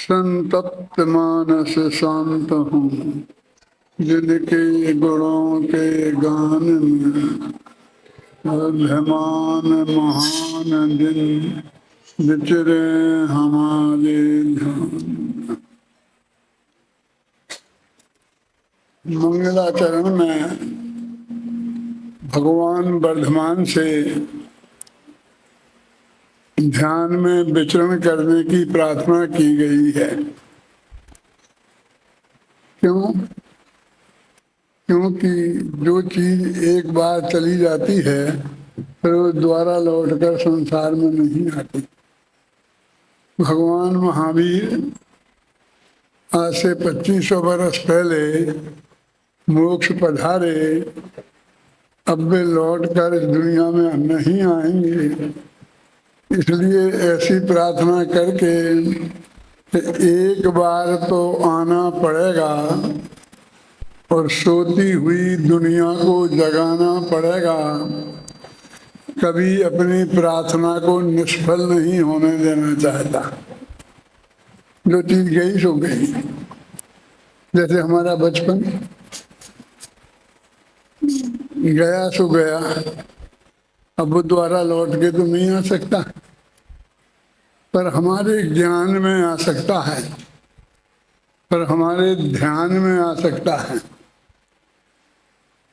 संतप्त मानस शांत हूँ, जिनके गुणों के गान में अभिमान महान दिन विचरे हमारे ध्यान। मंगलाचरण में भगवान वर्धमान से ध्यान में विचरण करने की प्रार्थना की गई है। क्यों? क्योंकि जो चीज एक बार चली जाती है फिर वो दोबारा लौटकर संसार में नहीं आती। भगवान महावीर आज से 2500 वर्ष पहले मोक्ष पधारे, अब वे लौटकर इस दुनिया में नहीं आएंगे। इसलिए ऐसी प्रार्थना करके एक बार तो आना पड़ेगा और सोती हुई दुनिया को जगाना पड़ेगा। कभी अपनी प्रार्थना को निष्फल नहीं होने देना चाहता। जो चीज गई सो गई। जैसे हमारा बचपन गया सो गया, अब वो दोबारा लौट के तो नहीं आ सकता, पर हमारे ज्ञान में आ सकता है, पर हमारे ध्यान में आ सकता है।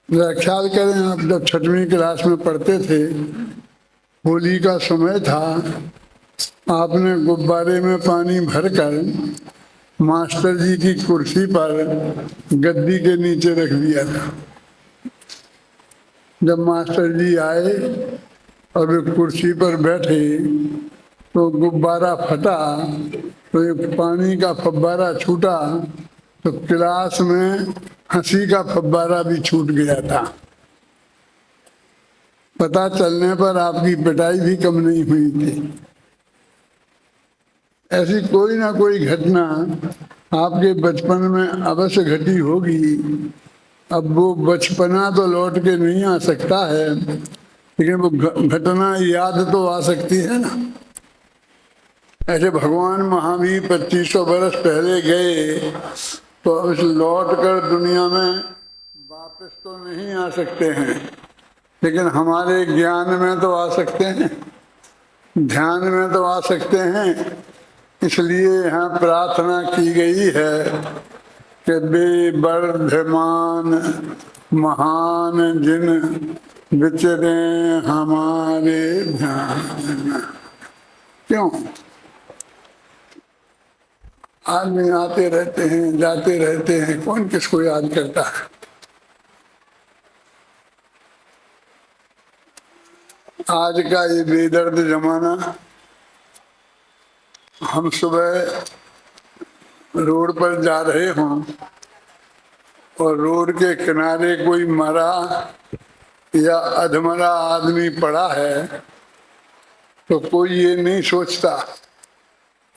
जरा ख्याल करें, आप जब 6वीं क्लास में पढ़ते थे, होली का समय था, आपने गुब्बारे में पानी भरकर मास्टर जी की कुर्सी पर गद्दी के नीचे रख दिया था। जब मास्टर जी आए और वे कुर्सी पर बैठे तो गुब्बारा फटा, तो एक पानी का फव्वारा छूटा, तो क्लास में हंसी का फव्वारा भी छूट गया था। पता चलने पर आपकी पिटाई भी कम नहीं हुई थी। ऐसी कोई ना कोई घटना आपके बचपन में अवश्य घटी होगी। अब वो बचपना तो लौट के नहीं आ सकता है, लेकिन वो घटना याद तो आ सकती है ना। ऐसे भगवान महावीर 2500 वर्ष पहले गए तो अब लौट कर दुनिया में वापस तो नहीं आ सकते हैं, लेकिन हमारे ज्ञान में तो आ सकते हैं, ध्यान में तो आ सकते हैं। इसलिए यहाँ प्रार्थना की गई है कि बेवर्धमान महान जिन विचरे हमारे ध्यान। क्यों? आदमी आते रहते हैं, जाते रहते हैं, कौन किसको याद करता है। आज का ये बेदर्द जमाना, हम सुबह रोड पर जा रहे हों और रोड के किनारे कोई मरा या अधमरा आदमी पड़ा है तो कोई ये नहीं सोचता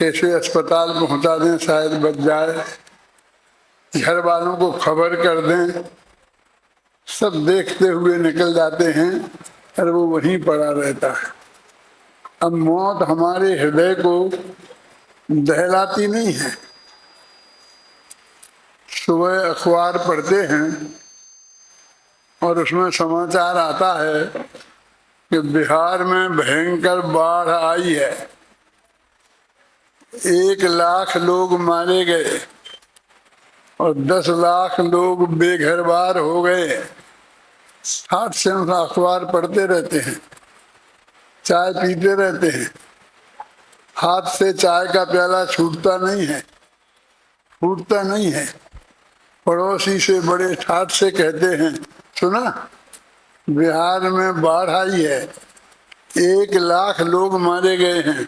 कैसे अस्पताल पहुंचा दें, शायद बच जाए, घर वालों को खबर कर दें। सब देखते हुए निकल जाते हैं और वो वहीं पड़ा रहता है। अब मौत हमारे हृदय को दहलाती नहीं है। सुबह अखबार पढ़ते हैं और उसमें समाचार आता है कि बिहार में भयंकर बाढ़ आई है, 1 लाख लोग मारे गए और 10 लाख लोग बेघरबार हो गए। हाथ से हम अखबार पढ़ते रहते हैं, चाय पीते रहते हैं, हाथ से चाय का प्याला छूटता नहीं है, फूटता नहीं है। पड़ोसी से बड़े ठाठ से कहते हैं, सुना बिहार में बाढ़ आई है, 1 लाख लोग मारे गए हैं।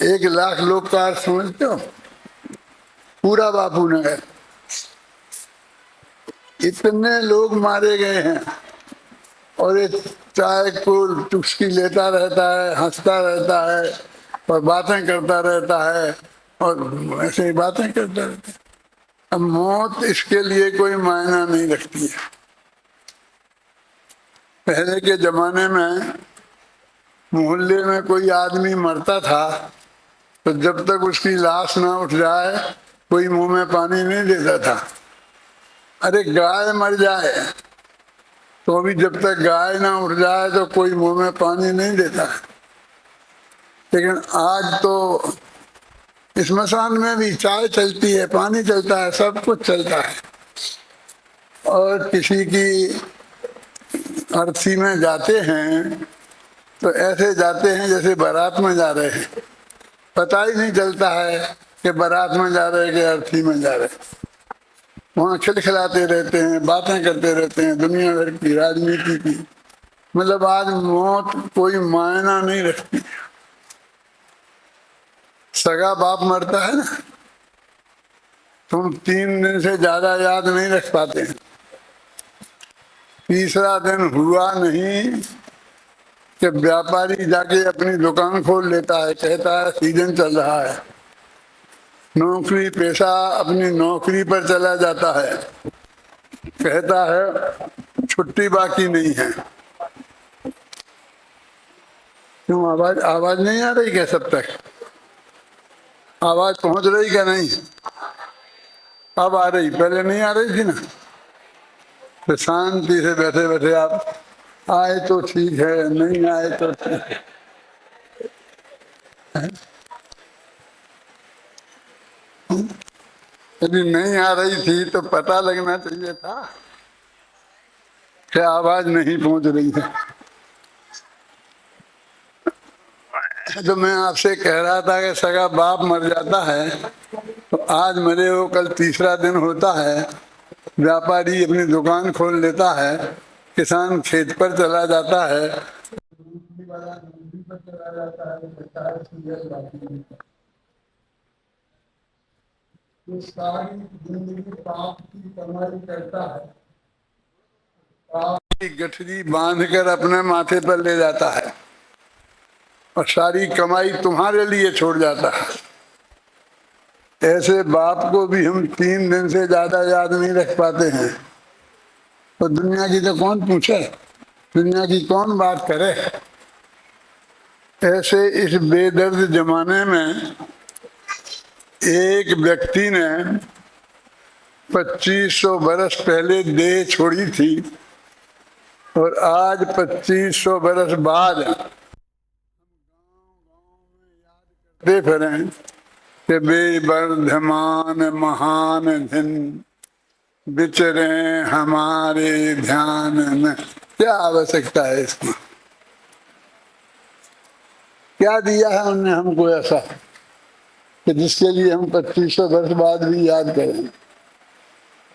1 लाख लोग का अर्थ समझते हो? पूरा बापू नगर, इतने लोग मारे गए हैं और ये चाय को चुस्की लेता रहता है, हंसता रहता है और बातें करता रहता है और ऐसे ही बातें करता रहता है। अब मौत इसके लिए कोई मायना नहीं रखती है। पहले के जमाने में मोहल्ले में कोई आदमी मरता था तो जब तक उसकी लाश ना उठ जाए कोई मुंह में पानी नहीं देता था। अरे गाय मर जाए तो भी जब तक गाय ना उठ जाए तो कोई मुंह में पानी नहीं देता। लेकिन आज तो स्मशान में भी चाय चलती है, पानी चलता है, सब कुछ चलता है। और किसी की अर्थी में जाते हैं तो ऐसे जाते हैं जैसे बारात में जा रहे हैं, पता ही नहीं चलता है कि बारात में जा रहे हैं कि अर्थी में जा रहे हैं। वहाँ खिलखिलाते रहते हैं, बातें करते रहते हैं दुनिया भर की, राजनीति की। मतलब आज मौत कोई मायना नहीं रखती। सगा बाप मरता है ना, तुम 3 दिन से ज्यादा याद नहीं रख पाते हैं। तीसरा दिन हुआ नहीं कि व्यापारी जाके अपनी दुकान खोल लेता है, कहता है सीजन चल रहा है। नौकरी पेशा अपनी नौकरी पर चला जाता है, कहता है छुट्टी बाकी नहीं है। क्यों आवाज नहीं आ रही क्या? सब तक आवाज पहुंच रही क्या? नहीं, अब आ रही, पहले नहीं आ रही थी ना। तो शांति से बैठे बैठे आप आए तो ठीक है, नहीं आए तो ठीक है। यदि नहीं आ रही थी तो पता लगना चाहिए था कि आवाज नहीं पहुंच रही है। तो मैं आपसे कह रहा था कि सगा बाप मर जाता है तो आज मरे हो कल तीसरा दिन होता है, व्यापारी अपनी दुकान खोल लेता है, किसान खेत पर चला जाता है, जो सारी जिंदगी पाप की कमाई करता है, पाप की गठरी बांधकर अपने माथे पर ले जाता है और सारी कमाई तुम्हारे लिए छोड़ जाता है। ऐसे बाप को भी हम 3 दिन से ज्यादा याद नहीं रख पाते हैं। तो दुनिया की तो कौन पूछे, दुनिया की कौन बात करे। ऐसे इस बेदर्द जमाने में एक व्यक्ति ने 2500 बरस पहले देह छोड़ी थी और आज 2500 बरस बाद दे फिरे कि बेवर्धमान महान दिन विचरे हमारे ध्यान में। क्या आवश्यकता है इसकी? क्या दिया है उनने हमको ऐसा कि जिसके लिए हम 2500 वर्ष बाद भी याद करें?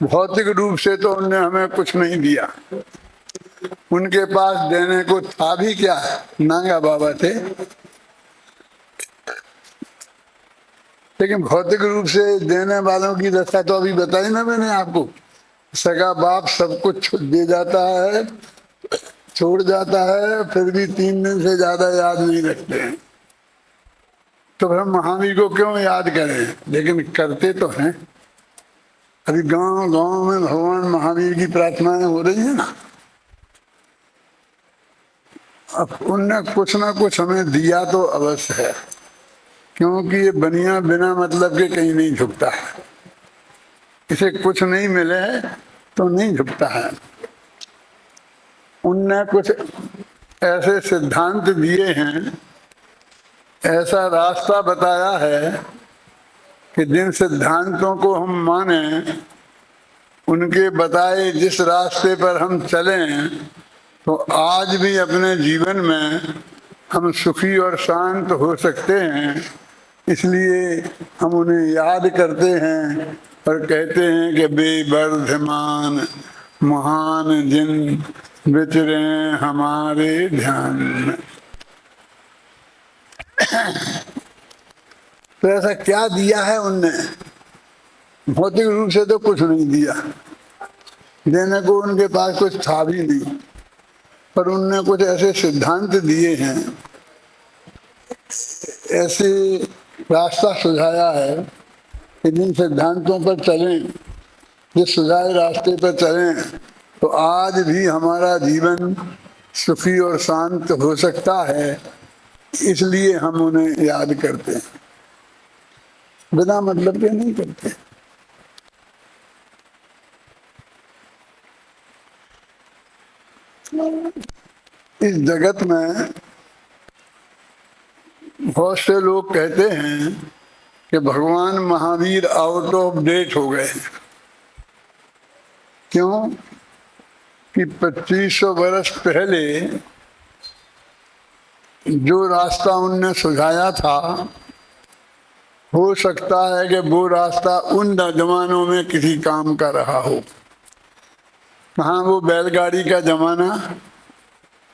भौतिक रूप से तो उनने हमें कुछ नहीं दिया, उनके पास देने को था भी क्या, नांगा बाबा थे। लेकिन भौतिक रूप से देने वालों की दशा तो अभी बताई ना मैंने आपको। सगा बाप सब कुछ दे जाता है, छोड़ जाता है, फिर भी 3 दिन से ज्यादा याद नहीं रखते हैं। तो हम महावीर को क्यों याद करें? लेकिन करते तो हैं। अभी गांव गांव में भगवान महावीर की प्रार्थनाएं हो रही है ना। अब उनने कुछ ना कुछ हमें दिया तो अवश्य है, क्योंकि ये बनिया बिना मतलब के कहीं नहीं झुकता है। इसे कुछ नहीं मिले तो नहीं झुकता है। उनने कुछ ऐसे सिद्धांत दिए हैं, ऐसा रास्ता बताया है कि जिन सिद्धांतों को हम माने, उनके बताए जिस रास्ते पर हम चलें, तो आज भी अपने जीवन में हम सुखी और शांत हो सकते हैं। इसलिए हम उन्हें याद करते हैं और कहते हैं कि बेवर्धमान महान जिन विचरे हमारे ध्यान में। तो ऐसा क्या दिया है उनने? भौतिक रूप से तो कुछ नहीं दिया, देने को उनके पास कुछ था भी नहीं, पर उनने कुछ ऐसे सिद्धांत दिए हैं, ऐसे रास्ता सुझाया है कि जिन सिद्धांतों पर चलें, जिस सुझाए रास्ते पर चलें, तो आज भी हमारा जीवन सुखी और शांत हो सकता है। इसलिए हम उन्हें याद करते हैं। बिना मतलब के नहीं करते। इस जगत में बहुत से लोग कहते हैं कि भगवान महावीर आउट ऑफ डेट हो गए। क्यों कि 2500 वर्ष पहले जो रास्ता उनने सुझाया था, हो सकता है कि वो रास्ता उन जमानों में किसी काम का रहा हो। कहाँ वो बैलगाड़ी का जमाना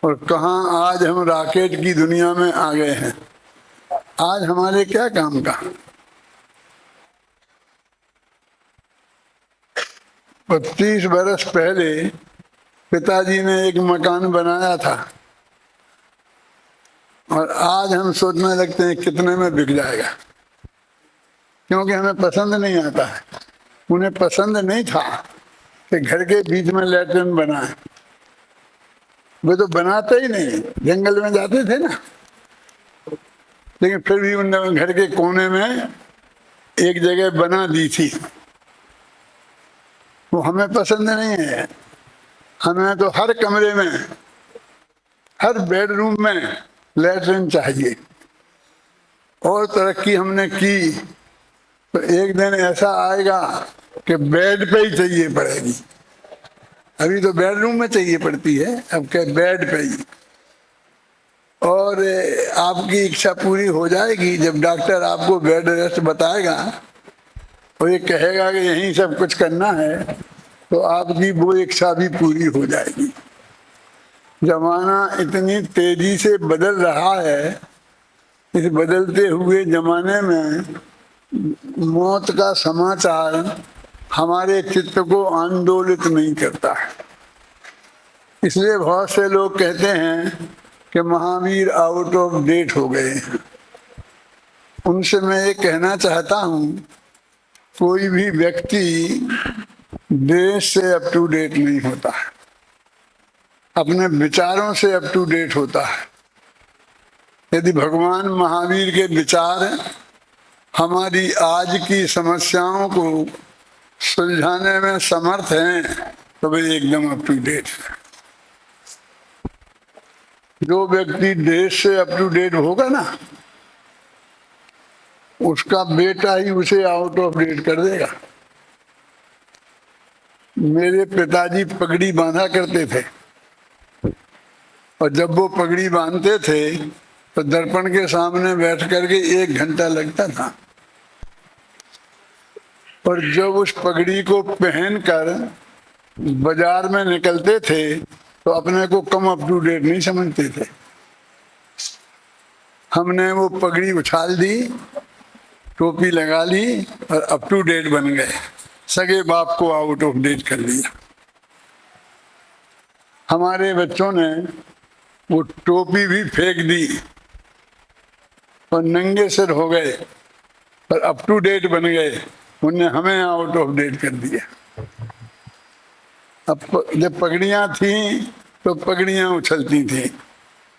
और कहाँ आज हम रॉकेट की दुनिया में आ गए हैं। आज हमारे क्या काम का। 25 वर्ष पहले पिताजी ने एक मकान बनाया था और आज हम सोचने लगते हैं कितने में बिक जाएगा, क्योंकि हमें पसंद नहीं आता है। उन्हें पसंद नहीं था कि घर के बीच में लैट्रिन बनाए, वे तो बनाते ही नहीं, जंगल में जाते थे ना, लेकिन फिर भी उन्होंने घर के कोने में एक जगह बना दी थी। वो हमें पसंद नहीं है। हमें तो हर कमरे में, हर बेडरूम में लैट्रिन चाहिए। और तरक्की हमने की तो एक दिन ऐसा आएगा कि बेड पे ही चाहिए पड़ेगी। अभी तो बेडरूम में चाहिए पड़ती है, अब क्या बेड पे ही। और आपकी इच्छा पूरी हो जाएगी जब डॉक्टर आपको बेड रेस्ट बताएगा और ये कहेगा कि यही सब कुछ करना है, तो आपकी वो इच्छा भी पूरी हो जाएगी। जमाना इतनी तेजी से बदल रहा है, इस बदलते हुए जमाने में मौत का समाचार हमारे चित्त को आंदोलित नहीं करता है। इसलिए बहुत से लोग कहते हैं कि महावीर आउट ऑफ डेट हो गए। उनसे मैं ये कहना चाहता हूँ, कोई भी व्यक्ति देश से अप टू डेट नहीं होता है, अपने विचारों से अप टू डेट होता है। यदि भगवान महावीर के विचार हमारी आज की समस्याओं को सुलझाने में समर्थ हैं तो वे एकदम अप टू डेट है। जो व्यक्ति देश से अप टू डेट होगा ना, उसका बेटा ही उसे आउट ऑफ डेट कर देगा। मेरे पिताजी पगड़ी बांधा करते थे और जब वो पगड़ी बांधते थे तो दर्पण के सामने बैठ करके 1 घंटा लगता था। और जब उस पगड़ी को पहनकर बाजार में निकलते थे तो अपने को कम अप टू डेट नहीं समझते थे। हमने वो पगड़ी उछाल दी, टोपी लगा ली और अप टू डेट बन गए। सगे बाप को आउट ऑफ डेट कर दिया। हमारे बच्चों ने वो टोपी भी फेंक दी और नंगे सिर हो गए और अप टू डेट बन गए। उन्हें हमें आउट ऑफ डेट कर दिया। अब जब पगड़ियां थी तो पगड़ियां उछलती थी,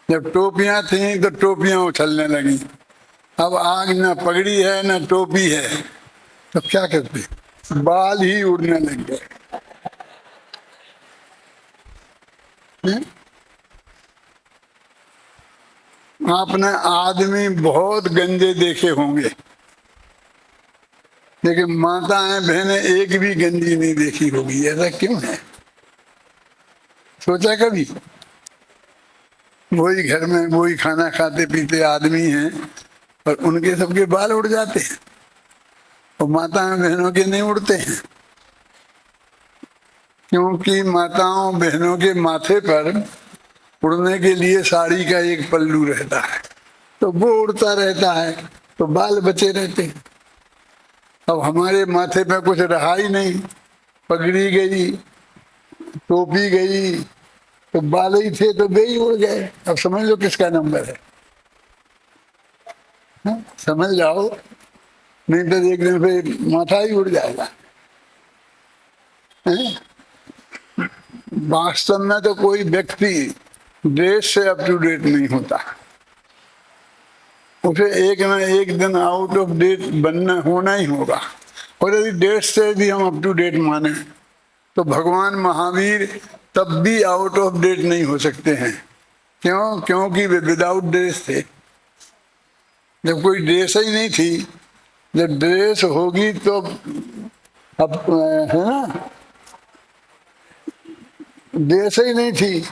जब टोपियां थी तो टोपियां उछलने लगी। अब आग ना पगड़ी है ना टोपी है, तो क्या करते, बाल ही उड़ने लग गए। आपने आदमी बहुत गंदे देखे होंगे, लेकिन माताएं बहनें एक भी गंदी नहीं देखी होगी। ऐसा क्यों है, सोचा कभी? वही घर में वही खाना खाते पीते आदमी हैं और उनके सबके बाल उड़ जाते हैं और माताओं बहनों के नहीं उड़ते हैं। क्योंकि माताओं बहनों के माथे पर उड़ने के लिए साड़ी का एक पल्लू रहता है, तो वो उड़ता रहता है तो बाल बचे रहते हैं। अब हमारे माथे पे कुछ रहा ही नहीं, पगड़ी गई, टोपी गई, तो बाल ही थे तो वे ही उड़ गए। अब समझ लो किसका नंबर है, हा? समझ जाओ, नहीं तो एक दिन फिर माथा ही उड़ जाएगा। वास्तव में तो कोई व्यक्ति देश से अप टू डेट नहीं होता। उसे एक ना एक दिन आउट ऑफ डेट बनना होना ही होगा। और यदि डेट से भी हम अप टू डेट माने तो भगवान महावीर तब भी आउट ऑफ डेट नहीं हो सकते हैं। क्यों? क्योंकि वे विदाउट ड्रेस थे। जब कोई ड्रेस ही नहीं थी, जब ड्रेस होगी तो अब है ना, ड्रेस ही नहीं थी।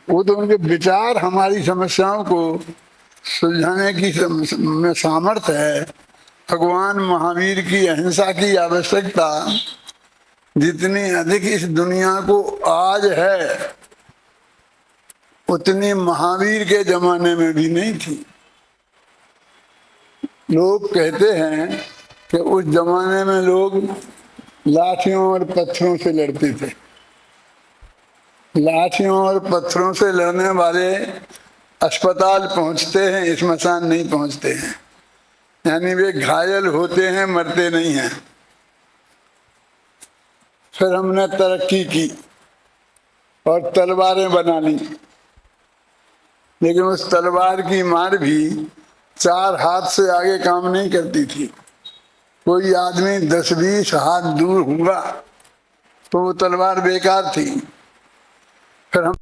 वो तो उनके विचार हमारी समस्याओं को सुलझाने की में सामर्थ्य है। भगवान महावीर की अहिंसा की आवश्यकता जितनी अधिक इस दुनिया को आज है, उतनी महावीर के जमाने में भी नहीं थी। लोग कहते हैं कि उस जमाने में लोग लाठियों और पत्थरों से लड़ते थे। लाठियों और पत्थरों से लड़ने वाले अस्पताल पहुंचते हैं, स्मशान नहीं पहुंचते हैं। यानी वे घायल होते हैं, मरते नहीं हैं। फिर हमने तरक्की की और तलवारें बना ली, लेकिन उस तलवार की मार भी 4 हाथ से आगे काम नहीं करती थी। कोई आदमी 10-20 हाथ दूर हुआ तो वो तलवार बेकार थी। फिर हम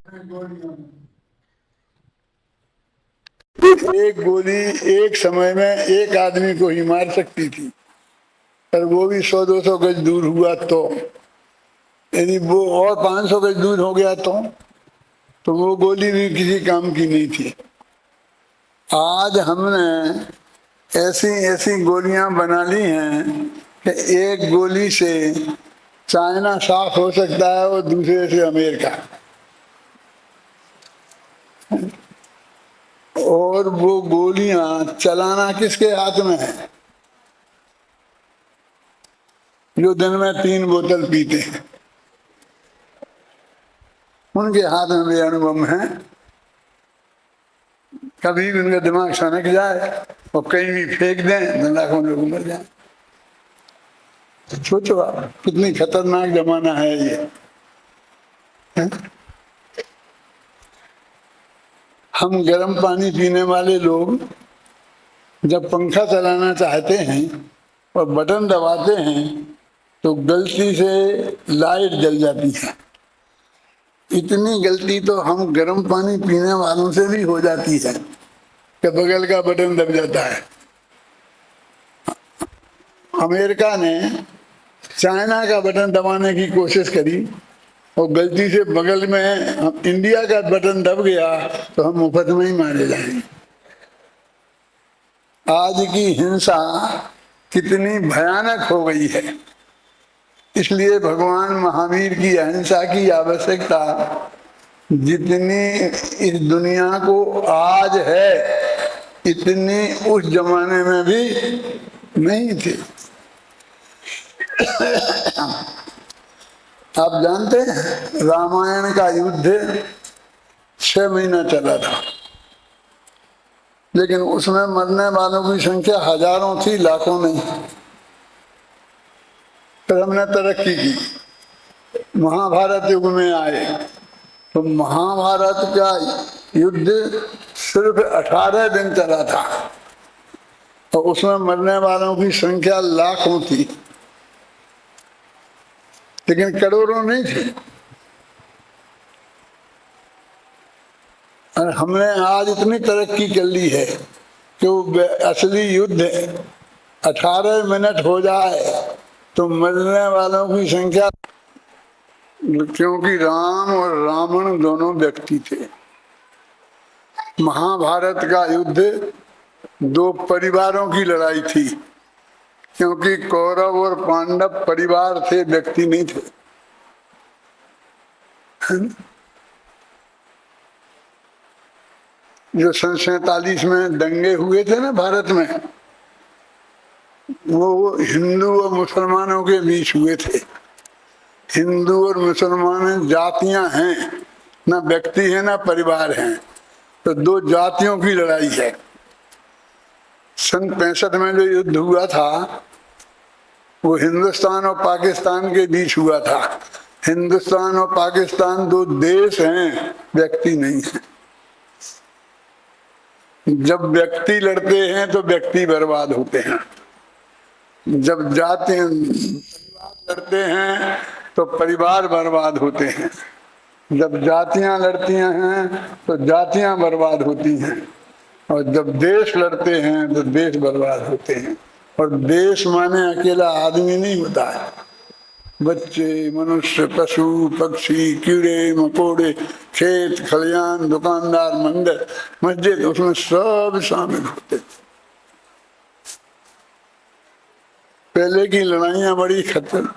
एक गोली एक समय में एक आदमी को ही मार सकती थी, पर वो भी 100-200 गज दूर हुआ तो। यदि वो और 500 गज दूर हो गया तो वो गोली भी किसी काम की नहीं थी। आज हमने ऐसी ऐसी गोलियां बना ली हैं कि एक गोली से चाइना साफ हो सकता है और दूसरे से अमेरिका। और वो गोलियां चलाना किसके हाथ में है? जो दिन में 3 बोतल पीते हैं, उनके हाथ में भी अणुबम है। कभी भी उनका दिमाग सनक जाए और कहीं भी फेंक दें तो लाखों लोग मर जाए। सोचो आप, कितनी खतरनाक जमाना है ये है? हम गर्म पानी पीने वाले लोग जब पंखा चलाना चाहते हैं और बटन दबाते हैं तो गलती से लाइट जल जाती है। इतनी गलती तो हम गर्म पानी पीने वालों से भी हो जाती है कि बगल का बटन दब जाता है। अमेरिका ने चाइना का बटन दबाने की कोशिश करी और गलती से बगल में इंडिया का बटन दब गया तो हम मुफ्त में ही मारे जाएंगे। आज की हिंसा कितनी भयानक हो गई है। इसलिए भगवान महावीर की अहिंसा की आवश्यकता जितनी इस दुनिया को आज है, इतनी उस जमाने में भी नहीं थी। आप जानते हैं रामायण का युद्ध 6 महीना चला था, लेकिन उसमें मरने वालों की संख्या हजारों थी, लाखों नहीं। फिर हमने तरक्की की, महाभारत युग में आए तो महाभारत का युद्ध सिर्फ 18 दिन चला था और उसमें मरने वालों की संख्या लाखों थी, लेकिन करोड़ों नहीं थी। और हमने आज इतनी तरक्की कर ली है कि वो असली युद्ध 18 मिनट हो जाए तो मरने वालों की संख्या, क्योंकि राम और रावण दोनों व्यक्ति थे। महाभारत का युद्ध 2 परिवारों की लड़ाई थी, क्योंकि कौरव और पांडव परिवार थे, व्यक्ति नहीं थे। जो सन 47 में दंगे हुए थे ना भारत में, वो हिंदू और मुसलमानों के बीच हुए थे। हिंदू और मुसलमान जातियां हैं, ना व्यक्ति हैं ना परिवार हैं, तो 2 जातियों की लड़ाई है। सन 65 में जो युद्ध हुआ था वो हिंदुस्तान और पाकिस्तान के बीच हुआ था। हिंदुस्तान और पाकिस्तान 2 देश हैं, व्यक्ति नहीं है। जब व्यक्ति लड़ते हैं तो व्यक्ति बर्बाद होते हैं, जब जाति लड़ते हैं तो परिवार बर्बाद होते हैं, जब जातियां लड़ती हैं तो जातियां बर्बाद होती हैं, और जब देश लड़ते हैं तो देश बर्बाद होते हैं। और देश माने अकेला आदमी नहीं होता है, बच्चे, मनुष्य, पशु पक्षी, कीड़े मकोड़े, खेत खलियान, दुकानदार, मंदिर, मस्जिद, उसमें सब शामिल होते। पहले की लड़ाइयां बड़ी खतर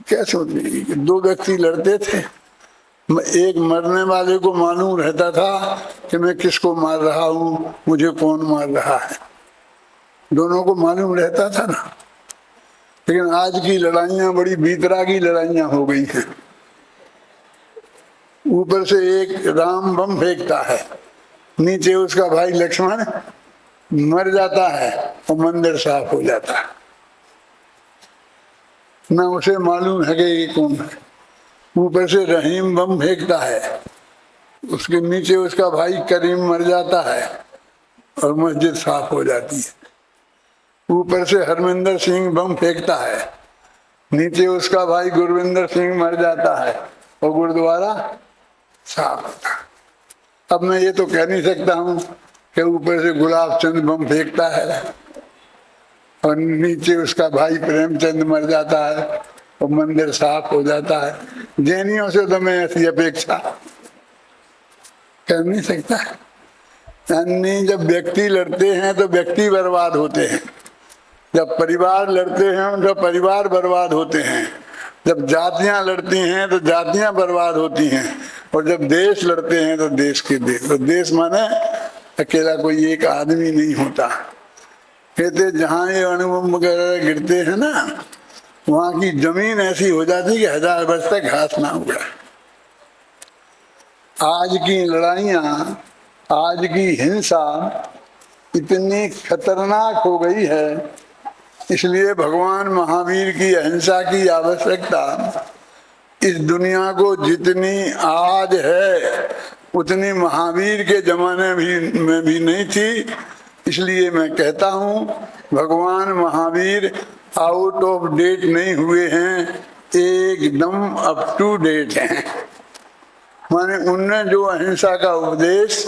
कैसे होती कि दो व्यक्ति लड़ते थे, एक मरने वाले को मालूम रहता था कि मैं किसको मार रहा हूं, मुझे कौन मार रहा है, दोनों को मालूम रहता था ना। लेकिन आज की लड़ाइयां बड़ी भीतरागी लड़ाइयां हो गई हैं। ऊपर से एक राम बम फेंकता है, नीचे उसका भाई लक्ष्मण मर जाता है और मंदिर साफ हो जाता है, ना उसे मालूम है कि ये कौन है। ऊपर से रहीम बम फेंकता है, उसके नीचे उसका भाई करीम मर जाता है और मस्जिद साफ हो जाती है। ऊपर से हरमिंदर सिंह बम फेंकता है, नीचे उसका भाई गुरविंदर सिंह मर जाता है और गुरुद्वारा साफ होता है। अब मैं ये तो कह नहीं सकता हूँ कि ऊपर से गुलाब चंद बम फेंकता है और नीचे उसका भाई प्रेमचंद मर जाता है और मंदिर साफ हो जाता है। जैनियों से तो मैं ऐसी अपेक्षा कर नहीं सकता। यानी जब व्यक्ति लड़ते हैं तो व्यक्ति बर्बाद होते हैं, जब परिवार लड़ते हैं तो परिवार बर्बाद होते हैं, जब जातियां लड़ती हैं तो जातियां बर्बाद होती हैं, और जब देश लड़ते हैं तो देश के देश। तो देश माने अकेला कोई एक आदमी नहीं होता। कहते जहाँ ये अणुबम वगैरह गिरते हैं ना, वहां की जमीन ऐसी हो जाती कि 1000 वर्ष तक घास ना उगा। आज की लड़ाइयां, आज की हिंसा इतनी खतरनाक हो गई है, इसलिए भगवान महावीर की अहिंसा की आवश्यकता इस दुनिया को जितनी आज है उतनी महावीर के जमाने में भी नहीं थी। इसलिए मैं कहता हूँ भगवान महावीर आउट ऑफ डेट नहीं हुए हैं, एकदम अप टू डेट हैं। माने उनने जो अहिंसा का उपदेश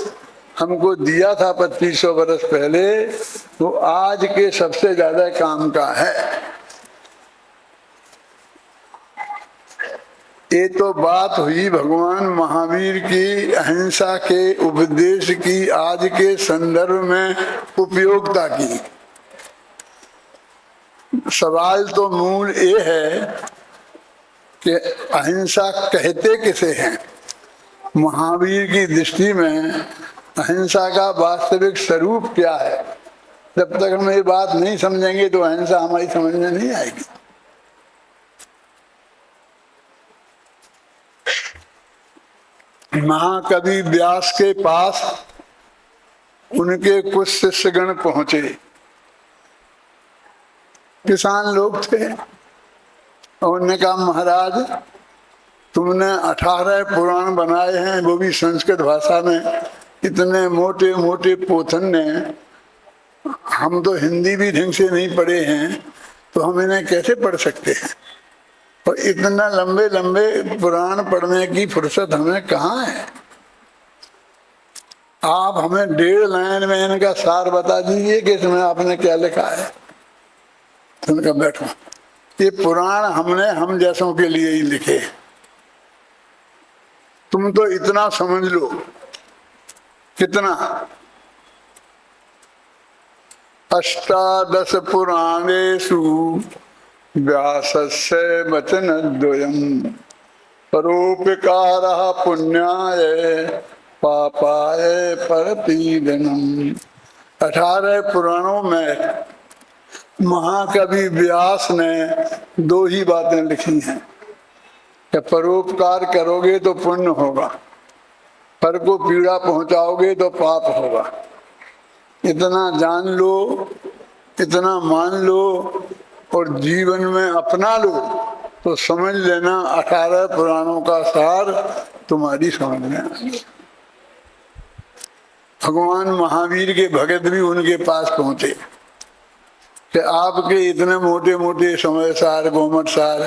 हमको दिया था 2500 वर्ष पहले, वो आज के सबसे ज्यादा काम का है। ये तो बात हुई भगवान महावीर की अहिंसा के उपदेश की आज के संदर्भ में उपयोगिता की। सवाल तो मूल ये है कि अहिंसा कहते किसे हैं। महावीर की दृष्टि में अहिंसा का वास्तविक स्वरूप क्या है। जब तक हम ये बात नहीं समझेंगे तो अहिंसा हमारी समझ में नहीं आएगी। महाकवि व्यास के पास उनके कुछ शिष्यगण पहुंचे, किसान लोग थे, और उन्होंने कहा महाराज तुमने 18 पुराण बनाए हैं, वो भी संस्कृत भाषा में, इतने मोटे मोटे पोथन ने, हम तो हिंदी भी ढंग से नहीं पढ़े हैं, तो हम इन्हें कैसे पढ़ सकते हैं। और इतना लंबे लंबे पुराण पढ़ने की फुर्सत हमें कहाँ है। आप हमें 1.5 लाइन में इनका सार बता दीजिए कि इसमें आपने क्या लिखा है। तो उनका बैठो, ये पुराण हमने हम जैसों के लिए ही लिखे, तुम तो इतना समझ लो। कितना? 18 पुराणेषु व्यासस्य वचनद्वयम् परोपकारः पुण्याय पापाय परपीडनम्। 18 पुराणों में महाकवि व्यास ने 2 ही बातें लिखी हैं कि परोपकार करोगे तो पुण्य होगा, पर को पीड़ा पहुंचाओगे तो पाप होगा। इतना जान लो, इतना मान लो और जीवन में अपना लो तो समझ लेना 18 पुराणों का सार तुम्हारी समझ में आ गया। भगवान महावीर के भगत भी उनके पास पहुंचे कि आपके इतने मोटे मोटे समय सार गोमट सार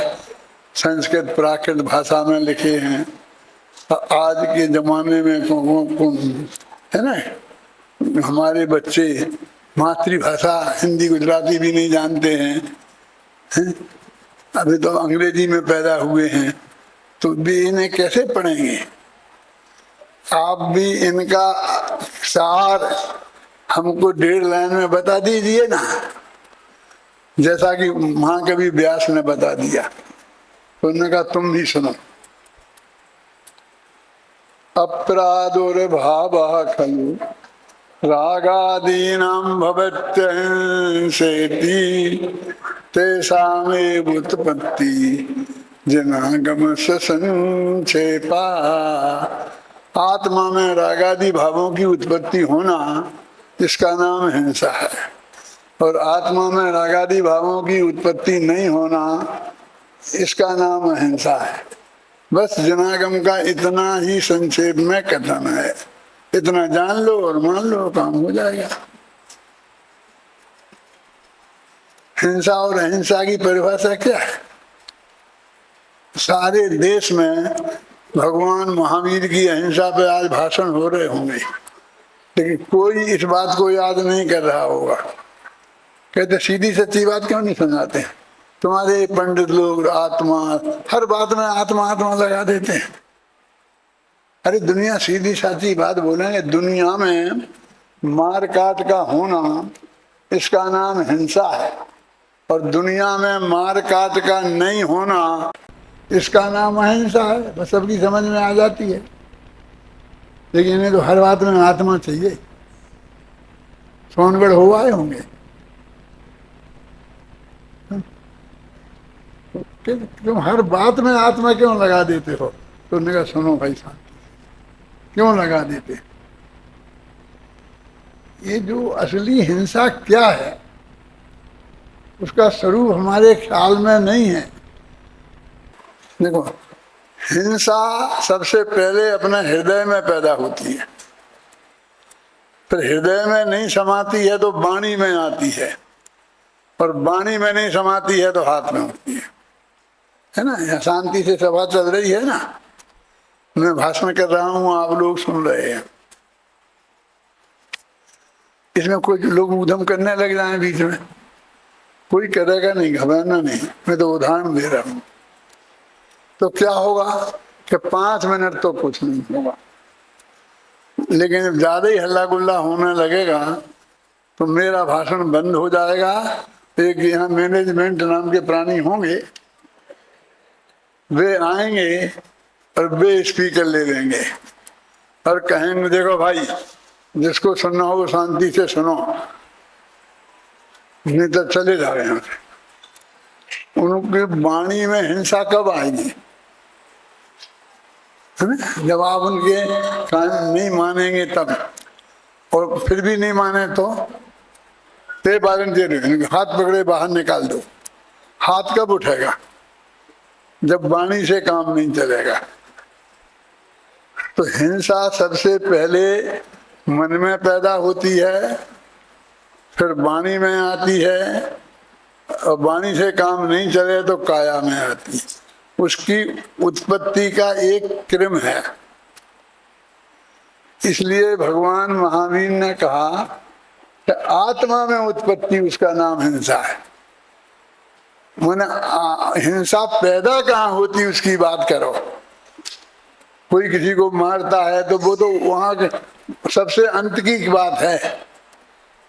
संस्कृत प्राकृत भाषा में लिखे हैं, आज के जमाने में है ना, हमारे बच्चे मातृभाषा हिंदी गुजराती भी नहीं जानते हैं, अभी तो अंग्रेजी में पैदा हुए हैं, तो भी इन्हें कैसे पढ़ेंगे? आप भी इनका सार हमको 1.5 लाइन में बता दीजिए ना, जैसा कि महाकवि व्यास ने बता दिया। तो उन्होंने कहा तुम भी सुनो। अप्रादुर्भावः खलु रागादीनां भवत्यंसेति तेषामेव उत्पत्ति जनागमस्य संक्षेपा। आत्मा में रागादि भावों की उत्पत्ति होना, इसका नाम हिंसा है, और आत्मा में रागादि भावों की उत्पत्ति नहीं होना, इसका नाम अहिंसा है। बस जनागम का इतना ही संक्षेप में कथन है, इतना जान लो और मान लो, काम हो जाएगा। हिंसा और अहिंसा की परिभाषा क्या है? सारे देश में भगवान महावीर की अहिंसा पे आज भाषण हो रहे होंगे, लेकिन कोई इस बात को याद नहीं कर रहा होगा। कहते सीधी सच्ची बात क्यों नहीं सुनाते? तुम्हारे पंडित लोग आत्मा, हर बात में आत्मा आत्मा लगा देते हैं। अरे दुनिया सीधी सच्ची बात बोलेंगे, दुनिया में मार काट का होना, इसका नाम हिंसा है, और दुनिया में मार काट का नहीं होना, इसका नाम अहिंसा है। बस सबकी समझ में आ जाती है, लेकिन इन्हें तो हर बात में आत्मा चाहिए। सोनगढ़ हो आए होंगे, तुम हर बात में आत्मा क्यों लगा देते हो? तो उन्होंने कहा सुनो भाई साहब, क्यों लगा देते? ये जो असली हिंसा क्या है, उसका स्वरूप हमारे ख्याल में नहीं है। देखो, हिंसा सबसे पहले अपने हृदय में पैदा होती है, फिर हृदय में नहीं समाती है तो वाणी में आती है, और वाणी में नहीं समाती है तो हाथ में होती है ना। यहाँ शांति से सभा चल रही है ना, मैं भाषण कर रहा हूँ, आप लोग सुन रहे हैं, इसमें कोई लोग उधम करने लग जाए बीच में, कोई करेगा नहीं, घबराना नहीं, मैं तो उदाहरण दे रहा हूँ। तो क्या होगा कि 5 मिनट तो कुछ नहीं होगा, लेकिन जब ज्यादा ही हल्ला गुल्ला होने लगेगा तो मेरा भाषण बंद हो जाएगा। एक यहाँ मैनेजमेंट नाम के प्राणी होंगे, वे आएंगे और वे स्पीकर ले लेंगे और कहेंगे देखो भाई, जिसको सुनना हो वो शांति से सुनो, नहीं तो चले जाओ यहाँ से। उनकी वाणी में हिंसा कब आएगी? जब आप उनके कान नहीं मानेंगे तब, और फिर भी नहीं माने तो ते बारन दे रहे, हाथ पकड़े बाहर निकाल दो। हाथ कब उठेगा? जब वाणी से काम नहीं चलेगा। तो हिंसा सबसे पहले मन में पैदा होती है, फिर वाणी में आती है, और वाणी से काम नहीं चले तो काया में आती है। उसकी उत्पत्ति का एक क्रम है। इसलिए भगवान महावीर ने कहा कि आत्मा में उत्पत्ति उसका नाम हिंसा है। मैंने हिंसा पैदा कहाँ होती उसकी बात करो। कोई किसी को मारता है तो वो तो वहां के सबसे अंत की बात है,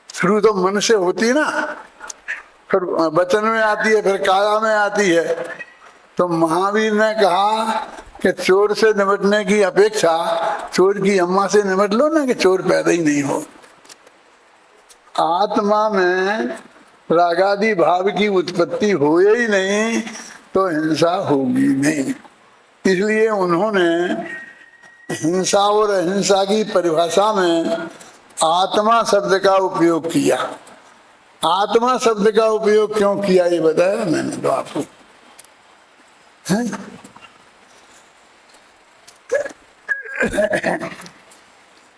शुरू तो मन से होती ना, फिर वचन में आती है, फिर काया में आती है। तो महावीर ने कहा कि चोर से निपटने की अपेक्षा चोर की अम्मा से निपट लो ना, कि चोर पैदा ही नहीं हो। आत्मा में रागादि भाव की उत्पत्ति हो ही नहीं तो हिंसा होगी नहीं। इसलिए उन्होंने हिंसा और अहिंसा की परिभाषा में आत्मा शब्द का उपयोग किया। आत्मा शब्द का उपयोग क्यों किया ये बताया मैंने तो आपको।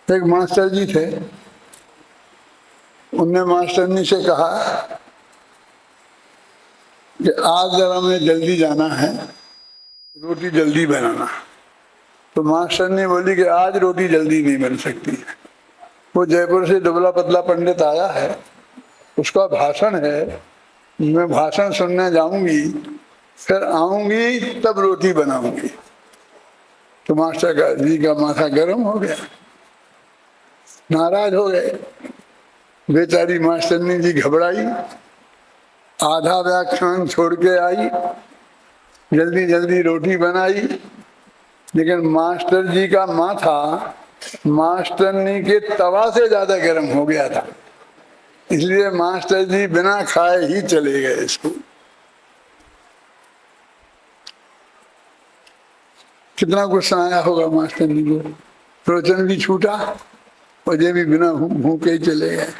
एक मास्टर जी थे, उनने मास्टरनी से कहा कि आज जरा हमें जल्दी जाना है, रोटी जल्दी बनाना। तो मास्टरनी बोली कि आज रोटी जल्दी नहीं बन सकती। वो जयपुर से दुबला पतला पंडित आया है, उसका भाषण है, मैं भाषण सुनने जाऊंगी, फिर आऊंगी तब रोटी बनाऊंगी। तो मास्टर जी का माथा गर्म हो गया, नाराज हो गए। बेचारी मास्टरनी जी घबराई, आधा व्याख्यान छोड़ के आई, जल्दी जल्दी रोटी बनाई, लेकिन मास्टर जी का माथा मास्टरनी के तवा से ज्यादा गर्म हो गया था, इसलिए मास्टर जी बिना खाए ही चले गए स्कूल। कितना गुस्सा आया होगा मास्टरनी को, प्रवचन भी छूटा और ये भी बिना भूखे ही चले गए।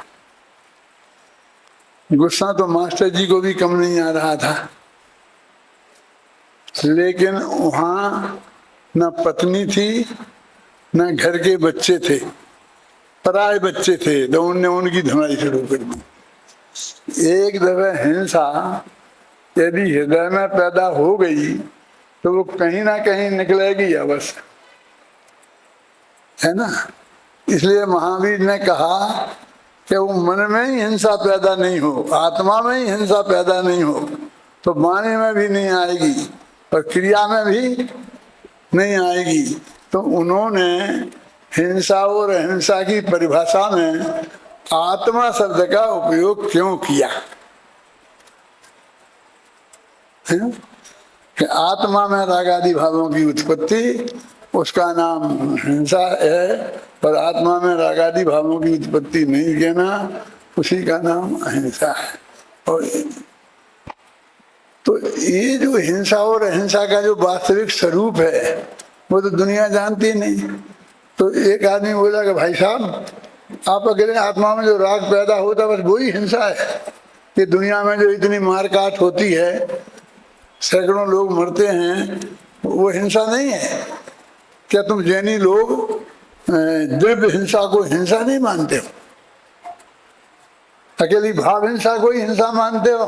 गुस्सा तो मास्टर जी को भी कम नहीं आ रहा था, लेकिन वहां न पत्नी थी न घर के बच्चे थे, पराए बच्चे थे, तो उनने उनकी धुनाई शुरू कर दी। एक दफे हिंसा यदि हृदय में पैदा हो गई तो वो कहीं ना कहीं निकलेगी अवश्य, है ना। इसलिए महावीर ने कहा कि वो मन में ही हिंसा पैदा नहीं हो, आत्मा में ही हिंसा पैदा नहीं हो तो वाणी में भी नहीं आएगी और क्रिया में भी नहीं आएगी। तो उन्होंने हिंसा और अहिंसा की परिभाषा में आत्मा शब्द का उपयोग क्यों किया है? कि आत्मा में राग आदि भावों की उत्पत्ति, उसका नाम हिंसा है, पर आत्मा में राग आदि भावों की उत्पत्ति नहीं कहना, उसी का नाम अहिंसा है। और तो ये जो हिंसा और अहिंसा का जो वास्तविक स्वरूप है वो तो दुनिया जानती नहीं। तो एक आदमी बोला कि भाई साहब, आप अकेले आत्मा में जो राग पैदा होता बस वही हिंसा है, कि दुनिया में जो इतनी मारकाट होती है, सैकड़ों लोग मरते हैं, वो हिंसा नहीं है क्या? तुम जैनी लोग द्रव्य हिंसा को हिंसा नहीं मानते हो? अकेली भाव हिंसा को ही हिंसा मानते हो?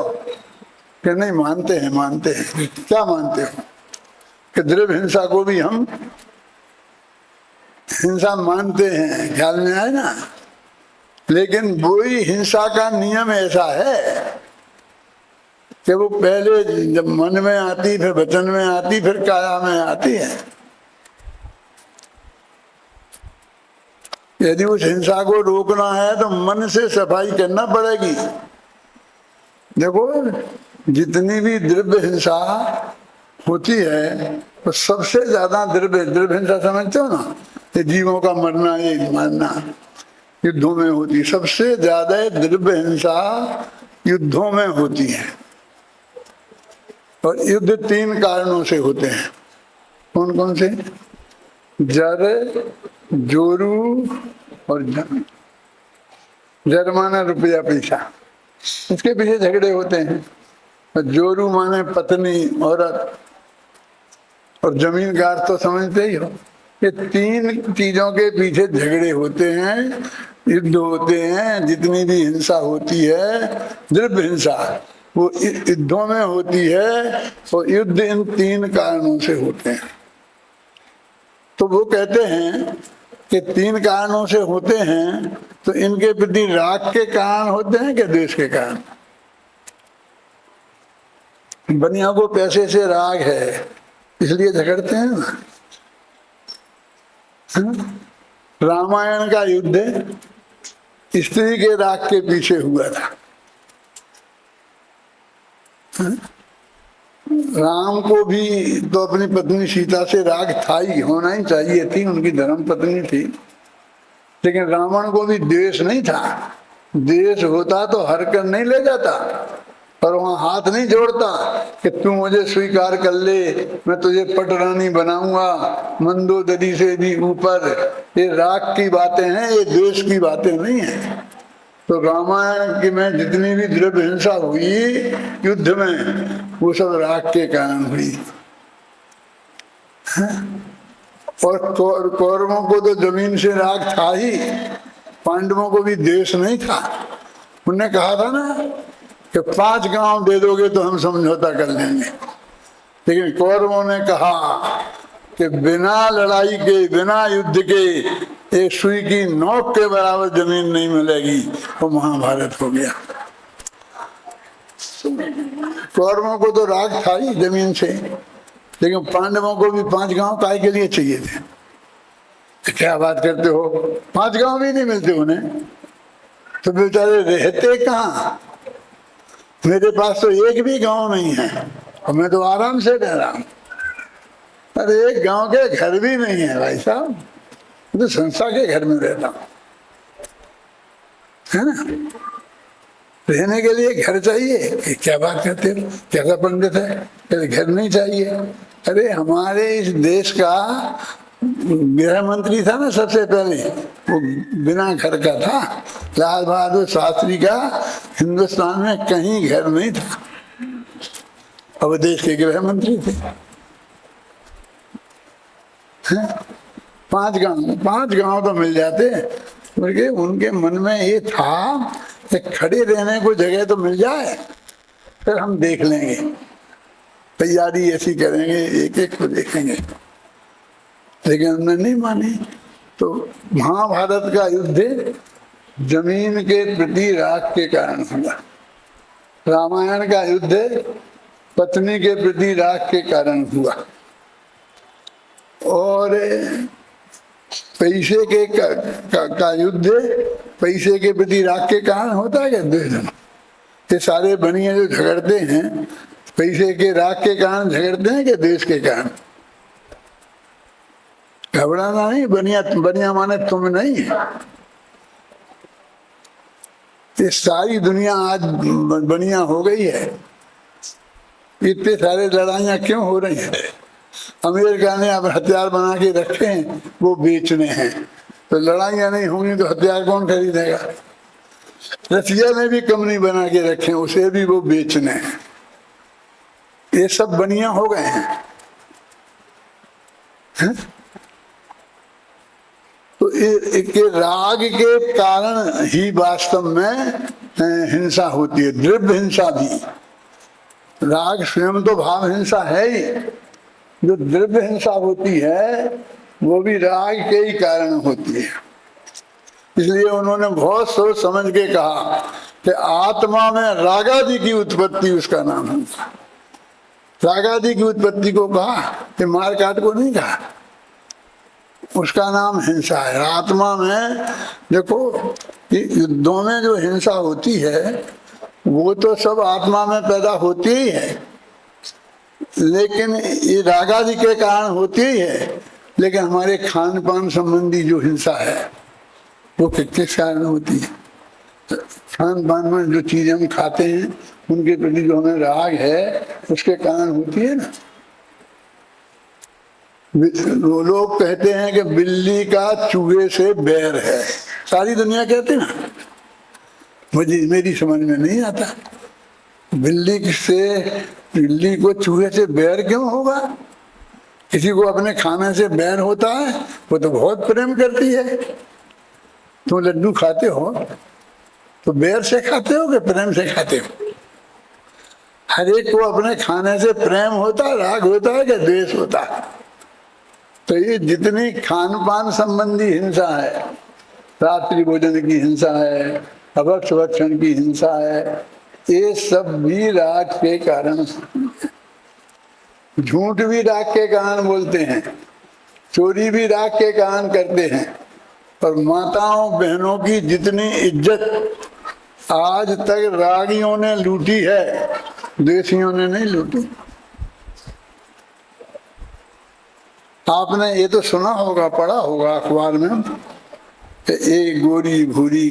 कि नहीं मानते हैं, मानते हैं। क्या मानते हो? कि द्रव्य हिंसा को भी हम हिंसा मानते हैं, ख्याल में आए ना। लेकिन वही हिंसा का नियम ऐसा है कि वो पहले जब मन में आती, फिर वचन में आती, फिर काया में आती है। यदि उस हिंसा को रोकना है तो मन से सफाई करना पड़ेगी। देखो, जितनी भी द्रव्य हिंसा होती है तो सबसे ज्यादा द्रव्य हिंसा समझते हो ना, ये जीवों का मरना, ये मारना, युद्धों में होती है। सबसे ज्यादा द्रव्य हिंसा युद्धों में होती है, और युद्ध 3 कारणों से होते हैं। कौन कौन से? जर, जोरू और जन। जर माने रुपया पैसा, इसके पीछे झगड़े होते हैं। और जोरू माने पत्नी, औरत, और जमीन का अर्थ तो समझते ही हो। ये 3 चीजों के पीछे झगड़े होते हैं, युद्ध होते हैं। जितनी भी हिंसा होती है, द्रव्य हिंसा, वो युद्धों में होती है, और युद्ध इन 3 कारणों से होते हैं। तो वो कहते हैं कि 3 कारणों से होते हैं, तो इनके प्रति राग के कारण होते हैं कि द्वेष के कारण? बनिया को पैसे से राग है, इसलिए झगड़ते हैं ना। रामायण का युद्ध स्त्री के राग के पीछे हुआ था। राम को भी तो अपनी पत्नी सीता से राग था ही, होना ही चाहिए थी, उनकी धर्म पत्नी थी। लेकिन रावण को भी द्वेष नहीं था। द्वेष होता तो हरकत नहीं ले जाता, पर वहां हाथ नहीं जोड़ता कि तू मुझे स्वीकार कर ले, मैं तुझे पटरानी बनाऊंगा, मंदोदरी से भी ऊपर। ये राग की बातें हैं, ये द्वेष की बातें नहीं है। तो रामायण की में जितनी भी द्रव्य हिंसा हुई युद्ध में, वो सब राग के कारण हुई। और कौरवों को तो जमीन से राग था ही, पांडवों को भी द्वेष नहीं था। उन्होंने कहा था ना कि 5 गांव दे दोगे तो हम समझौता कर लेंगे, लेकिन कौरवों ने कहा कि बिना लड़ाई के, बिना युद्ध के एक सुई की नोक के बराबर जमीन नहीं मिलेगी। वो महाभारत हो गया। कौरवों को तो राग था ही जमीन से, लेकिन पांडवों को भी 5 गांव काय के लिए चाहिए थे। क्या बात करते हो, 5 गांव भी नहीं मिलते उन्हें, तो बेचारे रहते कहाँ? मेरे पास तो एक भी गांव नहीं है और मैं तो आराम से रह रहा हूं। अरे एक गांव के घर भी नहीं है भाई साहब, मैं तो संस्था के घर में रहता हूं, है ना। रहने के लिए घर चाहिए। क्या बात करते हो, कैसा पंडित है, घर नहीं चाहिए। अरे हमारे इस देश का गृह मंत्री था ना सबसे पहले, वो बिना घर का था। लाल बहादुर शास्त्री का हिंदुस्तान में कहीं घर नहीं था, अब देश के गृह मंत्री थे। 5 गांव तो मिल जाते, क्योंकि उनके मन में ये था कि खड़े रहने को जगह तो मिल जाए, फिर हम देख लेंगे, तैयारी ऐसी करेंगे, एक एक को देखेंगे। लेकिन हमने नहीं मानी। तो महाभारत का युद्ध जमीन के प्रति राग के कारण हुआ, रामायण का युद्ध पत्नी के प्रति राग के कारण हुआ, और पैसे के का युद्ध पैसे के प्रति राग के कारण होता है क्या? द्वेष। ये सारे बनिए जो झगड़ते हैं पैसे के राग के कारण झगड़ते हैं कि द्वेष के कारण? घबराना नहीं, बनिया माने तुम नहीं है। ये सारी दुनिया आज बनिया हो गई है। इतने सारे लड़ाइयां क्यों हो रही है? अमेरिका ने अब हथियार बना के रखे हैं, वो बेचने हैं। तो लड़ाइयां नहीं होंगी तो हथियार कौन खरीदेगा? रसिया ने भी कंपनी बना के रखे, उसे भी वो बेचने हैं। ये सब बनिया हो गए हैं, है? तो एक राग के कारण ही वास्तव में हिंसा होती है, द्रव्य हिंसा भी। राग स्वयं तो भाव हिंसा है ही, जो द्रव्य हिंसा होती है वो भी राग के ही कारण होती है। इसलिए उन्होंने बहुत सोच समझ के कहा कि आत्मा में रागादि की उत्पत्ति उसका नाम है। रागादि की उत्पत्ति को कहा कि मार काट को नहीं कहा, उसका नाम हिंसा है। आत्मा में देखो, युद्धों में जो हिंसा होती है वो तो सब आत्मा में पैदा होती ही है, लेकिन ये रागादि के कारण होती ही है। लेकिन हमारे खान पान संबंधी जो हिंसा है वो किस कारण होती है? तो खान पान में जो चीजें हम खाते हैं उनके प्रति जो हमें राग है उसके कारण होती है ना। लोग कहते हैं कि बिल्ली का चूहे से बैर है, सारी दुनिया कहती ना, मुझे मेरी समझ में नहीं आता। बिल्ली को चूहे से बैर क्यों होगा? किसी को अपने खाने से बैर होता है, वो तो बहुत प्रेम करती है। तुम लड्डू खाते हो तो बैर से खाते हो कि प्रेम से खाते हो? हर एक को अपने खाने से प्रेम होता है, राग होता है कि द्वेष होता है। तो ये जितनी खान पान संबंधी हिंसा है, रात्रि भोजन की हिंसा है, अभक्ष भक्षण की हिंसा है, ये सब भी राग के कारण। झूठ भी राग के कारण बोलते हैं, चोरी भी राग के कारण करते हैं। और माताओं बहनों की जितनी इज्जत आज तक रागियों ने लूटी है, द्वेषियों ने नहीं लूटी। आपने ये तो सुना होगा, पढ़ा होगा अखबार में कि एक गोरी भूरी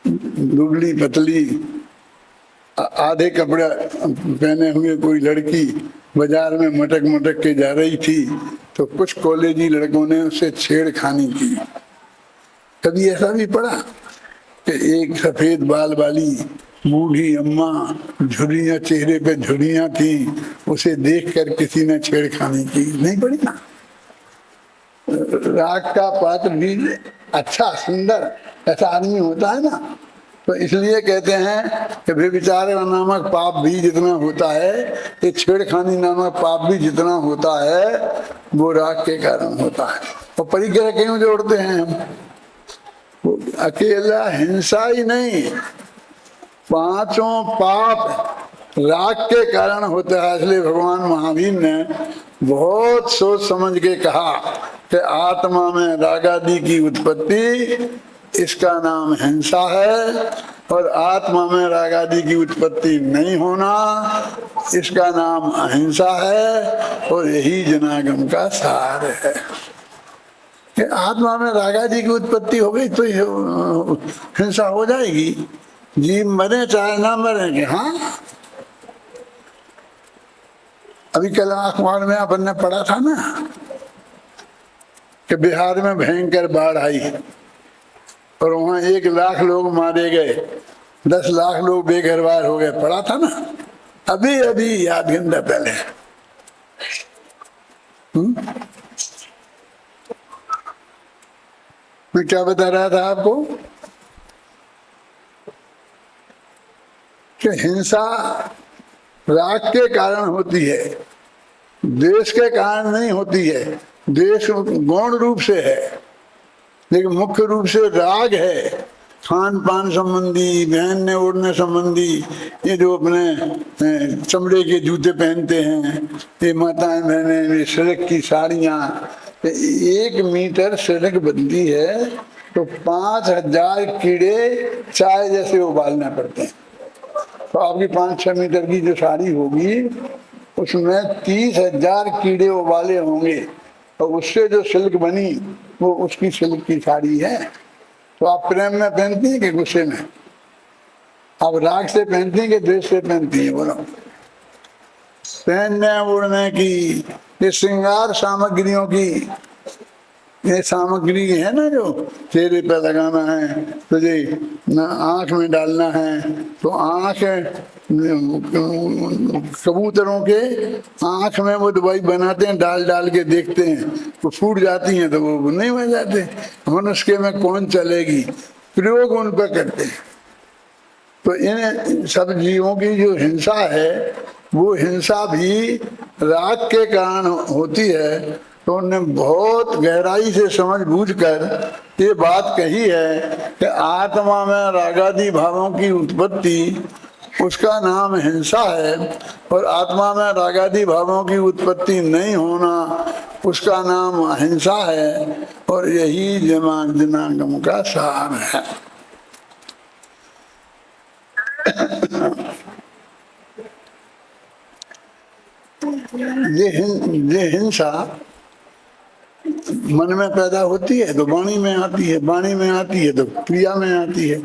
दुबली पतली आधे कपड़े पहने हुए कोई लड़की बाजार में मटक मटक के जा रही थी, तो कुछ कॉलेजी लड़कों ने उससे छेड़खानी की। कभी ऐसा भी पढ़ा कि एक सफेद बाल वाली बूढ़ी अम्मा, झुर्रियां चेहरे पे झुर्रियां थी, उसे देखकर किसी ने छेड़खानी की? नहीं पड़ी ना। राग का पात्र भी अच्छा सुंदर ऐसा आदमी होता है ना, तो इसलिए कहते हैं कि व्यभिचार नामक पाप भी जितना होता है, ये छेड़खानी नामक पाप भी जितना होता है, वो राग के कारण होता है। और परिग्रह क्यों जोड़ते हैं हम? वो अकेला हिंसा ही नहीं, पांचों पाप राग के कारण होता है। इसलिए भगवान महावीर ने बहुत सोच समझ के कहा कि आत्मा में रागादि की उत्पत्ति, इसका नाम हिंसा है, और आत्मा में रागादि की उत्पत्ति नहीं होना, इसका नाम अहिंसा है। और यही जनागम का सार है कि आत्मा में रागादि की उत्पत्ति हो गई तो हिंसा हो जाएगी। जीव मरे चाहे ना मरे। हाँ, अभी कल अखबार में अपन ने पढ़ा था ना कि बिहार में भयंकर बाढ़ आई और वहां 1 लाख लोग मारे गए, 10 लाख लोग बेघरबार हो गए। पढ़ा था ना अभी अभी आध घंटा पहले। मैं क्या बता रहा था आपको कि हिंसा राग के कारण होती है, द्वेष के कारण नहीं होती है। द्वेष गौण रूप से है, लेकिन मुख्य रूप से राग है। खान पान संबंधी, पहनने ओढ़ने संबंधी, ये जो अपने चमड़े के जूते पहनते हैं ये माताएं बहनें, ये सिल्क की साड़ियाँ, 1 मीटर सिल्क बनती है तो 5000 कीड़े चाय जैसे उबालना पड़ते हैं। तो आपकी 5-6 मीटर की जो साड़ी होगी उसमें 30,000 कीड़े उबाले होंगे, और उससे जो सिल्क बनी वो उसकी सिल्क की साड़ी है। तो आप प्रेम में पहनती हैं कि गुस्से में? आप राग से पहनती हैं कि द्वेष से पहनती हैं? बोलो। पहनने ओढ़ने की, ये श्रृंगार सामग्रियों की, ये सामग्री है ना, जो चेहरे पे लगाना है, तुझे आंख में डालना है, तो आंख कबूतरों के आंख में वो दवाई बनाते हैं, डाल डाल के देखते हैं, तो फूट जाती हैं तो वो नहीं बन जाते। मनुष्य में कौन चलेगी, प्रयोग उन पर करते हैं। तो इन सब जीवों की जो हिंसा है वो हिंसा भी राग के कारण होती है। तो उन्होंने बहुत गहराई से समझ बूझ कर ये बात कही है कि आत्मा में रागादि भावों की उत्पत्ति, उसका नाम हिंसा है, और आत्मा में रागादि भावों की उत्पत्ति नहीं होना, उसका नाम अहिंसा है। और यही जनागम का सार है। ये हिंसा मन में पैदा होती है तो वाणी में आती है, वाणी में आती है तो क्रिया में आती है।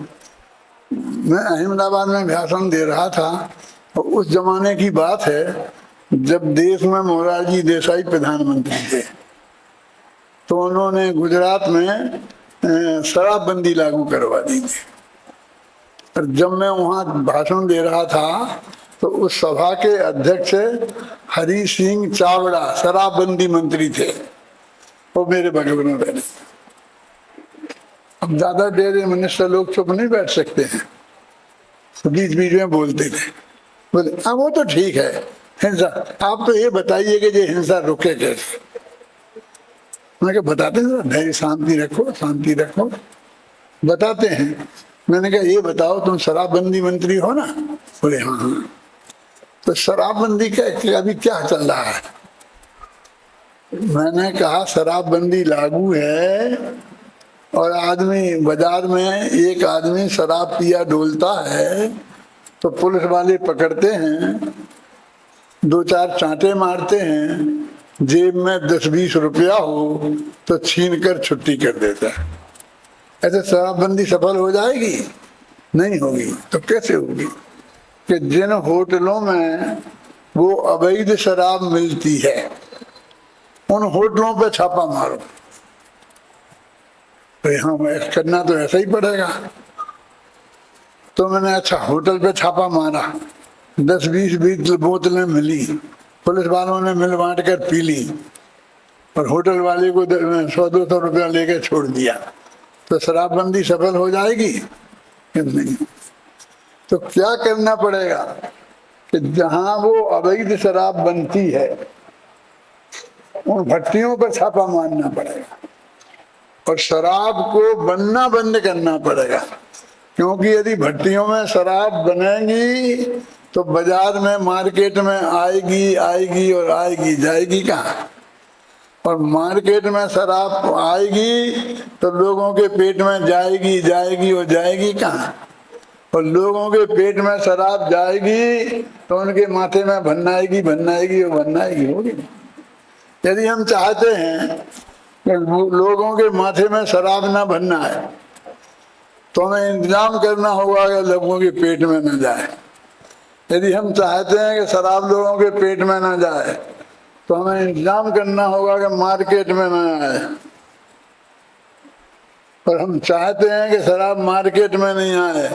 मैं अहमदाबाद में भाषण दे रहा था, और उस जमाने की बात है जब देश में मोरारजी देसाई प्रधानमंत्री थे। तो उन्होंने गुजरात में शराबबंदी लागू करवा दी थी। और जब मैं वहाँ भाषण दे रहा था तो उस सभा के अध्यक्ष हरी सिंह चावड़ा शराबबंदी मंत्री थे, वो मेरे बगल में बैठे। अब ज्यादा देर मिनिस्टर लोग चुप नहीं बैठ सकते हैं, तो बीच बीच में बोलते थे। बोले हाँ वो तो ठीक है हिंसा, आप तो ये बताइए कि ये हिंसा रुके कैसे। मैं क्या बताते हैं, धैर्य शांति रखो, शांति रखो, बताते हैं। मैंने कहा ये बताओ तुम शराबबंदी मंत्री हो ना? बोले हाँ हाँ। तो शराबबंदी का अभी क्या चल रहा है? मैंने कहा शराबबंदी लागू है, और आदमी बाजार में एक आदमी शराब पिया डोलता है तो पुलिस वाले पकड़ते हैं, 2-4 चांटे मारते हैं, जेब में 10-20 रुपया हो तो छीन कर छुट्टी कर देता है। ऐसे शराबबंदी सफल हो जाएगी? नहीं होगी। तो कैसे होगी? कि जिन होटलों में वो अवैध शराब मिलती है उन होटलों पे छापा मारो। तो यहाँ करना तो ऐसा ही पड़ेगा। तो मैंने अच्छा होटल पे छापा मारा, 10-20 बोतलें मिली, पुलिस वालों ने मिल बांट कर पी ली। और होटल वाले को 100-200 रुपया लेकर छोड़ दिया, तो शराबबंदी सफल हो जाएगी कि नहीं? तो क्या करना पड़ेगा कि जहां वो अवैध शराब बनती है उन भट्टियों पर छापा मारना पड़ेगा और शराब को बनना बंद करना पड़ेगा। क्योंकि यदि भट्टियों में शराब बनेगी तो बाजार में, मार्केट में आएगी आएगी और आएगी, जाएगी कहाँ? और मार्केट में शराब आएगी तो लोगों के पेट में जाएगी जाएगी और जाएगी कहाँ? और लोगों के पेट में शराब जाएगी तो उनके माथे में भन्नाएगी भन्नाएगी और भन्नाएगी होगी। यदि हम चाहते हैं कि लोगों के माथे में शराब ना भन्ना है तो हमें इंतजाम करना होगा कि लोगों के पेट में न जाए। यदि हम चाहते हैं कि शराब लोगों के पेट में न जाए तो हमें इंतजाम करना होगा कि मार्केट में न आए। और हम चाहते हैं कि शराब मार्केट में नहीं आए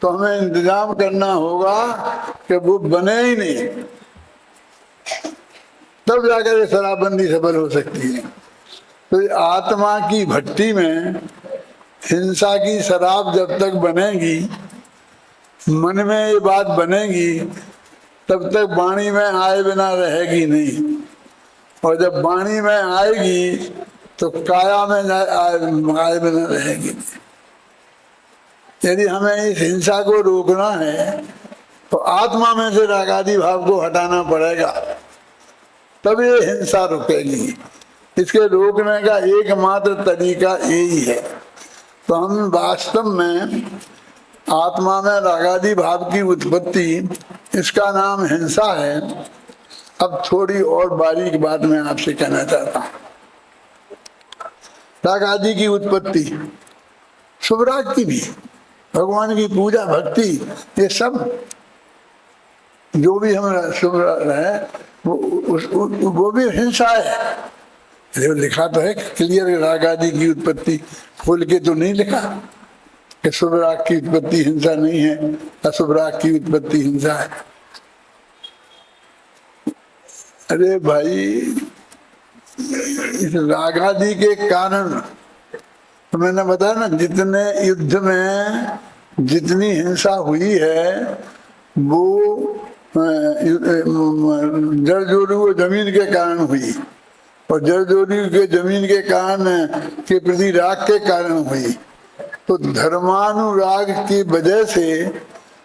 तो हमें इंतजाम करना होगा कि वो बने ही नहीं, तब जाकर ये शराबबंदी सफल हो सकती है। तो आत्मा की भट्टी में हिंसा की शराब जब तक बनेगी, मन में ये बात बनेगी, तब तक वाणी में आए बिना रहेगी नहीं। और जब वाणी में आएगी तो काया में आए बिना रहेगी। यदि हमें इस हिंसा को रोकना है तो आत्मा में से राग आदि भाव को हटाना पड़ेगा, तब ये हिंसा रुकेगी। इसके रोकने का एकमात्र तरीका यही है। तो हम वास्तव में आत्मा में रागादि भाव की उत्पत्ति, इसका नाम हिंसा है। अब थोड़ी और बारीक बात मैं आपसे कहना चाहता हूँ। राग आदि की उत्पत्ति, शुभ राग की भी, भगवान की पूजा भक्ति, ये सब जो भी हम शुभ है वो भी हिंसा है। जो लिखा तो है क्लियर, राग आदि की उत्पत्ति, खोल के तो नहीं लिखा कि शुभ राग की उत्पत्ति हिंसा नहीं है, अशुभ राग की उत्पत्ति हिंसा है। अरे भाई, इस राग आदि के कारण तो मैंने बताया ना, जितने युद्ध में जितनी हिंसा हुई है वो जड़जोड़ू जमीन के कारण हुई, और जड़जोड़ू के जमीन के कारण के प्रति राग के कारण हुई। तो धर्मानुराग की वजह से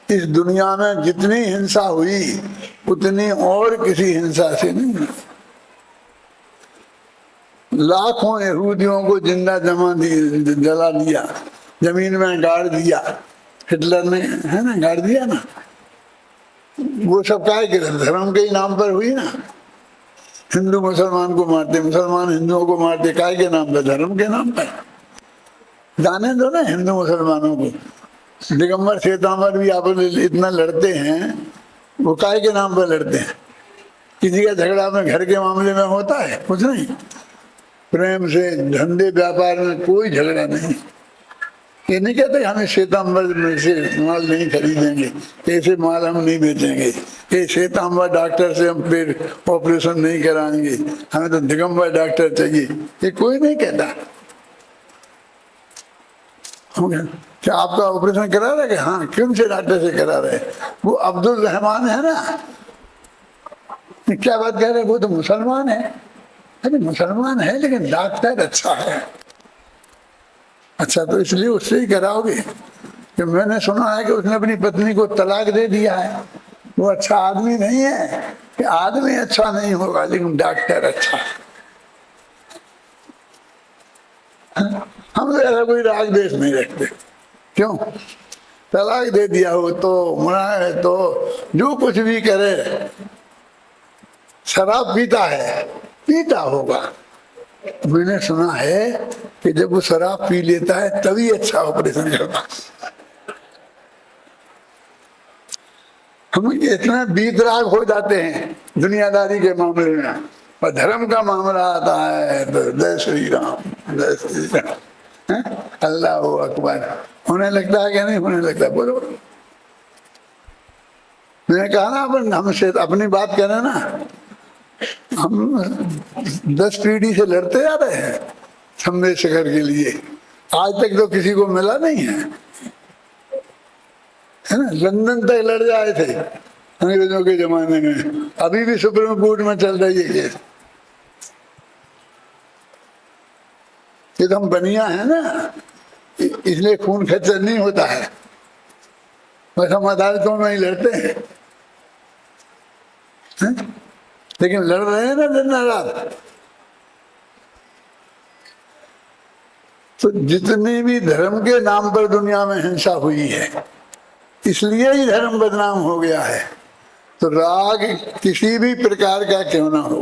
इस दुनिया में जितनी हिंसा हुई उतनी और किसी हिंसा से नहीं हुई। लाखों यहूदियों को जिंदा जला दिया, जमीन में गाड़ दिया हिटलर ने, है ना, गाड़ दिया ना। वो सब काहे के धर्म के ही नाम पर हुई ना। हिंदू मुसलमान को मारते, मुसलमान हिंदुओं को मारते, काहे के नाम पर? धर्म के नाम पर। जाने दो ना हिंदू मुसलमानों को। दिगंबर श्वेतांबर भी आपस में इतना लड़ते हैं, वो काहे के नाम पर लड़ते हैं? किसी का झगड़ा में घर के मामले में होता है? कुछ नहीं। प्रेम से, धंधे व्यापार में कोई झगड़ा नहीं। ये नहीं कहते हमें श्वेतांबर में से माल नहीं खरीदेंगे, ऐसे माल हम नहीं बेचेंगे, ये श्वेतांबर डॉक्टर से हम फिर ऑपरेशन नहीं कराएंगे, हमें तो दिगंबर डॉक्टर चाहिए, ये कोई नहीं कहता। क्या आपका ऑपरेशन करा रहे हैं? हाँ, किन से डॉक्टर से करा रहे? वो अब्दुल रहमान है ना। क्या बात कह रहे? वो तो मुसलमान है। अरे मुसलमान है लेकिन डॉक्टर अच्छा है। अच्छा, तो इसलिए उससे ही कराओगे? कि मैंने सुना है कि उसने अपनी पत्नी को तलाक दे दिया है। वो अच्छा आदमी नहीं है? कि आदमी अच्छा नहीं होगा लेकिन डॉक्टर अच्छा है। हम तो ऐसा कोई राग देश नहीं रखते। क्यों? तलाक दे दिया हो तो मना है तो जो कुछ भी करे, शराब पीता है, पीता होगा। मैंने सुना है कि जब वो शराब पी लेता है तभी अच्छा ऑपरेशन करता। हम इतना बीतराग हो जाते हैं दुनियादारी के मामले में, और धर्म का मामला आता है तो जय श्री राम, जय श्री राम, अल्लाह अकबर होने लगता है क्या? नहीं होने लगता? बोलो। मैंने कहा ना, अपन हमसे अपनी बात करें ना, हम 10 पीढ़ी से लड़ते आ रहे हैं संदेश शिखर के लिए, आज तक तो किसी को मिला नहीं है ना। लंदन तक लड़ जाए थे अंग्रेजों के जमाने में, अभी भी सुप्रीम कोर्ट में चल रही है केस। ये तो हम बनिया है ना, इसलिए खून खच्चर नहीं होता है, बस हम अदालतों में ही लड़ते हैं, लेकिन लड़ रहे हैं ना दिन रात। तो जितनी भी धर्म के नाम पर दुनिया में हिंसा हुई है, इसलिए ही धर्म बदनाम हो गया है। तो राग किसी भी प्रकार का क्यों ना हो,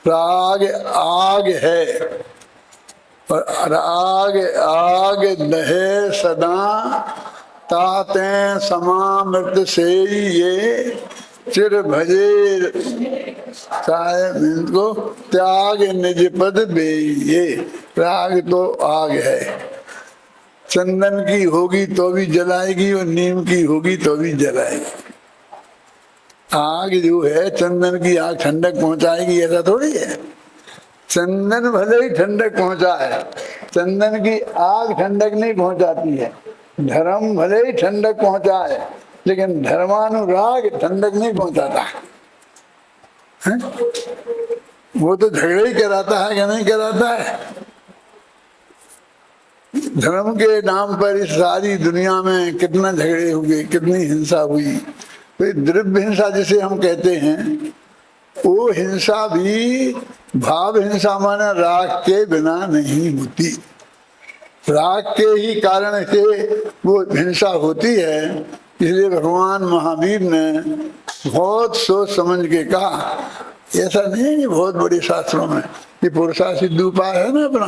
राग आग है, और राग आग दहे सदा, ताते समामृत से ये चिर भजे साहेब इनको त्याग निज पद बे। ये राग तो आग है, चंदन की होगी तो भी जलाएगी और नीम की होगी तो भी जलाएगी। आग जो है चंदन की आग ठंडक पहुंचाएगी ऐसा थोड़ी है। चंदन भले ही ठंडक पहुंचाए, चंदन की आग ठंडक नहीं पहुंचाती है। धर्म भले ही ठंडक पहुंचाए, लेकिन धर्मानुराग ठंडक नहीं पहुंचाता है? वो तो झगड़े ही कराता है कि नहीं कराता है। धर्म के नाम पर इस सारी दुनिया में कितना झगड़े हुए, कितनी हिंसा हुई। तो द्रव्य हिंसा जिसे हम कहते हैं, वो हिंसा भी भाव हिंसा माने राग के बिना नहीं होती। राग के ही कारण से वो हिंसा होती है। इसलिए भगवान महावीर ने बहुत सोच समझ के कहा। ऐसा नहीं है कि बहुत बड़े शास्त्रों में ये पुरुषा सिद्ध उपाय है ना,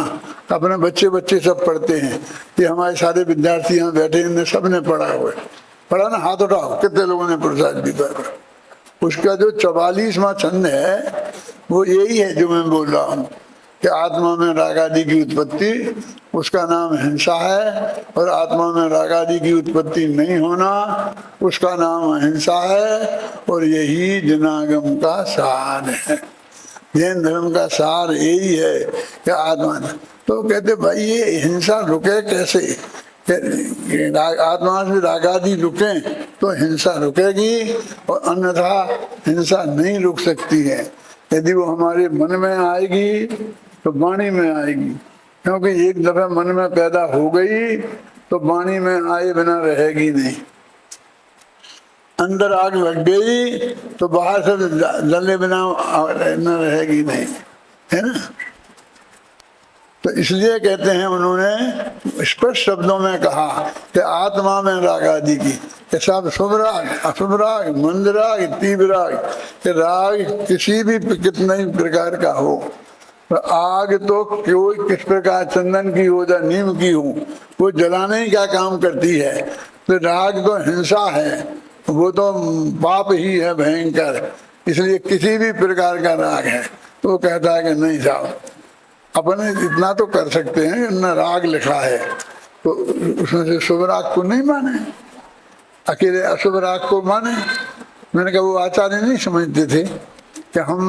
अपने बच्चे सब पढ़ते हैं। ये हमारे सारे विद्यार्थी यहाँ बैठे इनने सबने पढ़ा हुआ है। पढ़ा ना, हाथ उठाओ कितने लोगों ने पुरुषा सिद्ध उपाय पढ़ा। उसका जो 44वां छंद है वो यही है जो मैं बोल रहा हूँ कि आत्मा में राग आदि की उत्पत्ति, उसका नाम हिंसा है, और आत्मा में राग आदि की उत्पत्ति नहीं होना, उसका नाम अहिंसा है। और यही जनागम का सार है, जैन धर्म का सार यही है कि आत्मा। तो कहते भाई ये हिंसा रुके कैसे, आत्मा से राग आदि रुके तो हिंसा रुकेगी, और अन्यथा हिंसा नहीं रुक सकती है। यदि वो हमारे मन में आएगी तो वाणी में आएगी, क्योंकि एक दफा मन में पैदा हो गई तो वाणी में आए बिना रहेगी नहीं। अंदर आग लग गई तो बाहर से जले बिना न रहेगी नहीं, है ना। तो इसलिए कहते हैं उन्होंने स्पष्ट शब्दों में कहा कि आत्मा में राग आदि की सब शुभ राग, अशुभ राग, मंद राग, तीव्र राग, राग किसी भी कितने ही प्रकार का हो, तो आग तो कोई किस प्रकार चंदन की हो या नीम की हो, वो जलाने का काम करती है। तो राग तो हिंसा है, वो तो पाप ही है भयंकर। इसलिए किसी भी प्रकार का राग है तो वो कहता है कि नहीं साहब, अपने इतना तो कर सकते हैं, न राग लिखा है तो उसमें से शुभ राग को नहीं माने, अकेले अशुभ राग को माने। मैंने कहा वो आचार्य नहीं समझते थे कि हम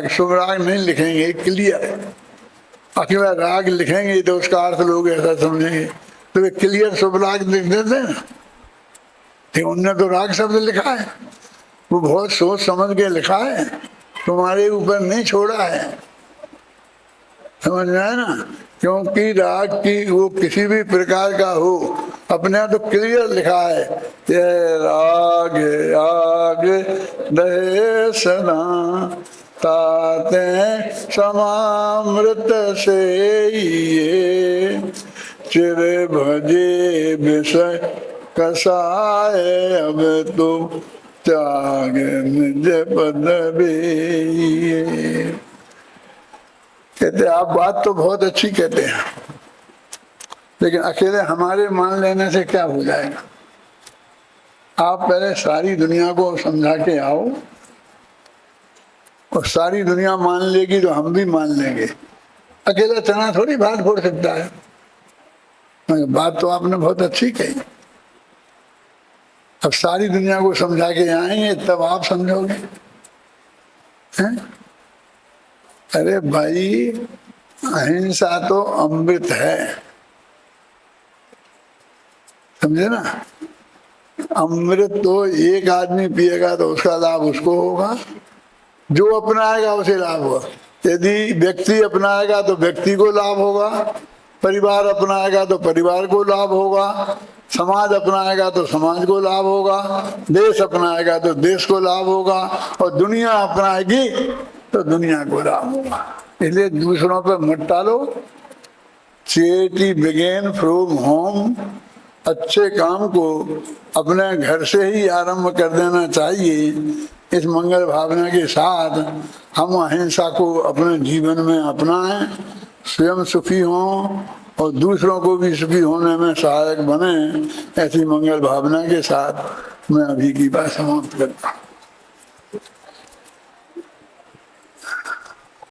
शुभ राग नहीं लिखेंगे, क्लियर अकेला राग लिखेंगे तो उसका अर्थ लोग ऐसा समझेंगे। तो वे क्लियर शुभ राग लिख देते हैं ना, तो उनने तो राग शब्द लिखा है, वो बहुत सोच समझ के लिखा है, तुम्हारे ऊपर नहीं छोड़ा है, समझ में आया ना। क्योंकि राग की वो किसी भी प्रकार का हो, अपने यहाँ तो क्लियर लिखा है ये राग आग दहे सना, ताते समामृत से ये चिर भजे विषय कसाए, अब तो त्याग निज पद बे। कहते आप बात तो बहुत अच्छी कहते हैं, लेकिन अकेले हमारे मान लेने से क्या हो जाएगा। आप पहले सारी दुनिया को समझा के आओ, और सारी दुनिया मान लेगी तो हम भी मान लेंगे। अकेला चना थोड़ी भात फोड़ सकता है। बात तो आपने बहुत अच्छी कही, अब सारी दुनिया को समझा के आएंगे तब आप समझोगे। हैं? अरे भाई, अहिंसा तो अमृत है, समझे ना। अमृत तो एक आदमी पिएगा तो उसका लाभ उसको होगा, जो अपनाएगा उसे लाभ होगा। यदि व्यक्ति अपनाएगा तो व्यक्ति को लाभ होगा, परिवार अपनाएगा तो परिवार को लाभ होगा, समाज अपनाएगा तो समाज को लाभ होगा, देश अपनाएगा तो देश को लाभ होगा, और दुनिया अपनाएगी तो दुनिया को लाभ होगा। इसलिए दूसरों पर मत टालो। Charity begin from home. अच्छे काम को अपने घर से ही आरंभ कर देना चाहिए। इस मंगल भावना के साथ हम अहिंसा को अपने जीवन में अपनाएं, स्वयं सुखी हों और दूसरों को भी सुखी होने में सहायक बने। ऐसी मंगल भावना के साथ मैं अभी की बात समाप्त करता हूँ।